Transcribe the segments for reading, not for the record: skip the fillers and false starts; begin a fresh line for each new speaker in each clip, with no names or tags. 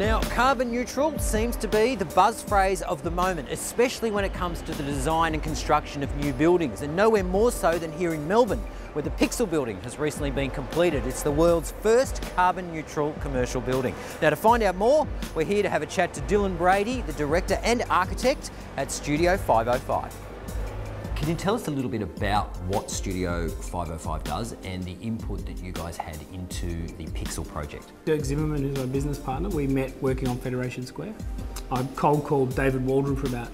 Now, carbon neutral seems to be the buzz phrase of the moment, especially when it comes to the design and construction of new buildings, and nowhere more so than here in Melbourne, where the Pixel building has recently been completed. It's the world's first carbon neutral commercial building. Now, to find out more, we're here to have a chat to Dylan Brady, the director and architect at Studio 505. Can you tell us a little bit about what Studio 505 does and the input that you guys had into the Pixel project?
Dirk Zimmerman is our business partner. We met working on Federation Square. I cold called David Waldron for about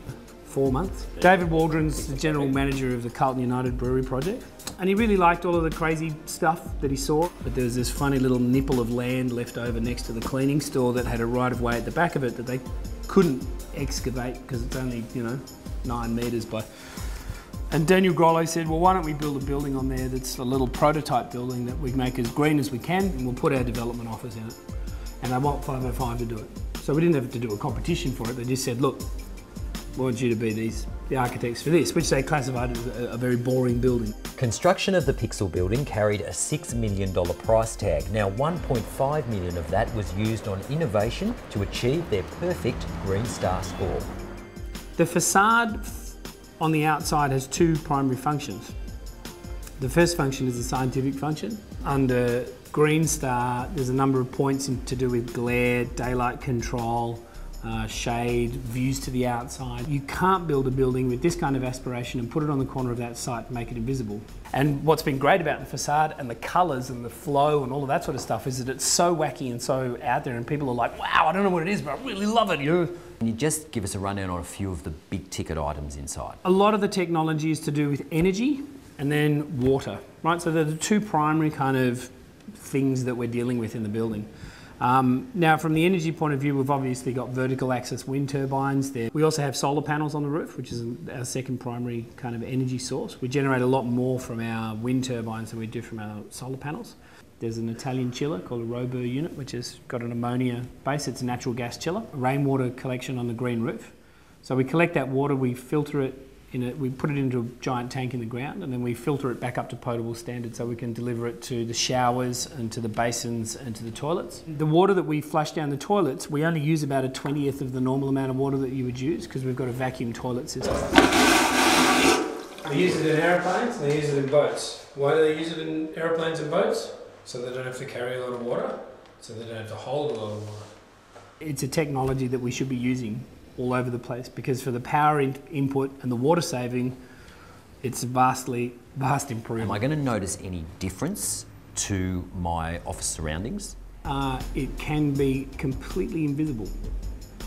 4 months. David Waldron's the general manager of the Carlton United Brewery project, and he really liked all of the crazy stuff that he saw. But there was this funny little nipple of land left over next to the cleaning store that had a right of way at the back of it that they couldn't excavate because it's only, 9 metres by. And Daniel Grollo said, well, why don't we build a building on there that's a little prototype building that we make as green as we can, and we'll put our development office in it. And I want 505 to do it. So we didn't have to do a competition for it. They just said, look, we want you to be the architects for this, which they classified as a very boring building.
Construction of the Pixel building carried a $6 million price tag. Now, $1.5 million of that was used on innovation to achieve their perfect Green Star score.
The facade on the outside has 2 primary functions. The first function is a scientific function. Under Green Star, there's a number of points to do with glare, daylight control, shade, views to the outside. You can't build a building with this kind of aspiration and put it on the corner of that site and make it invisible. And what's been great about the facade and the colours and the flow and all of that sort of stuff is that it's so wacky and so out there, and people are like, wow, I don't know what it is, but I really love it.
Can you just give us a rundown on a few of the big ticket items inside? A
lot of the technology is to do with energy and then water, right? So they're the 2 primary kind of things that we're dealing with in the building. Now, from the energy point of view, we've obviously got vertical axis wind turbines there. We also have solar panels on the roof, which is our second primary kind of energy source. We generate a lot more from our wind turbines than we do from our solar panels. There's an Italian chiller called a Robur unit, which has got an ammonia base. It's a natural gas chiller. A rainwater collection on the green roof. So we collect that water, we filter it, we put it into a giant tank in the ground, and then we filter it back up to potable standard so we can deliver it to the showers and to the basins and to the toilets. The water that we flush down the toilets, we only use about a 20th of the normal amount of water that you would use because we've got a vacuum toilet system. They use it in aeroplanes and they use it in boats. Why do they use it in aeroplanes and boats? So they don't have to carry a lot of water, so they don't have to hold a lot of water. It's a technology that we should be using all over the place because for the power input and the water saving, it's vast improvement.
Am I going to notice any difference to my office surroundings?
It can be completely invisible.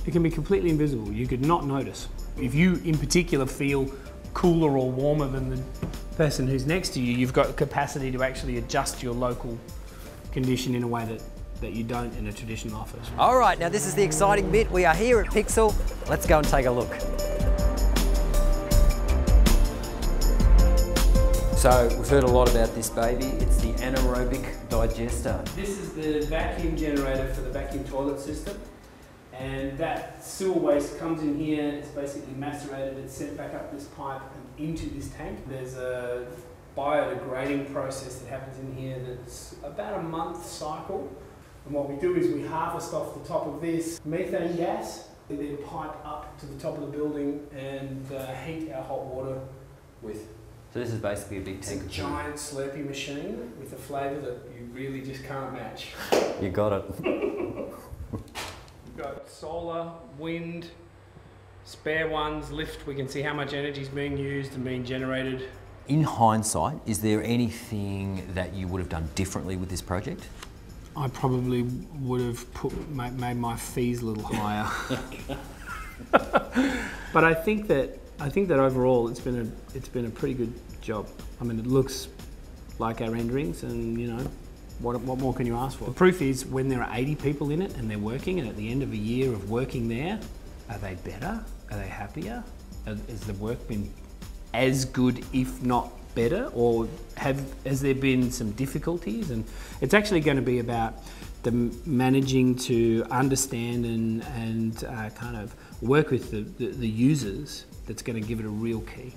It can be completely invisible. You could not notice. If you in particular feel cooler or warmer than the person who's next to you, you've got the capacity to actually adjust your local condition in a way that you don't in a traditional office.
All right, now this is the exciting bit. We are here at Pixel. Let's go and take a look. So we've heard a lot about this baby. It's the anaerobic digester.
This is the vacuum generator for the vacuum toilet system. And that sewer waste comes in here, it's basically macerated, it's sent back up this pipe and into this tank. There's a biodegrading process that happens in here that's about a month cycle. And what we do is we harvest off the top of this methane gas, and then pipe up to the top of the building and heat our hot water with.
So this is basically a big tank.
It's a giant Slurpee machine with a flavour that you really just can't match.
You got it.
We've got solar, wind, spare ones, lift. We can see how much energy is being used and being generated.
In hindsight, is there anything that you would have done differently with this project?
I probably would have made my fees a little higher. But I think that overall it's been a pretty good job. I mean, it looks like our renderings, and what more can you ask for? The proof is when there are 80 people in it and they're working, and at the end of a year of working there, are they better? Are they happier? Has the work been as good, if not better, or has there been some difficulties? And it's actually going to be about the managing to understand and kind of work with the users that's going to give it a real key.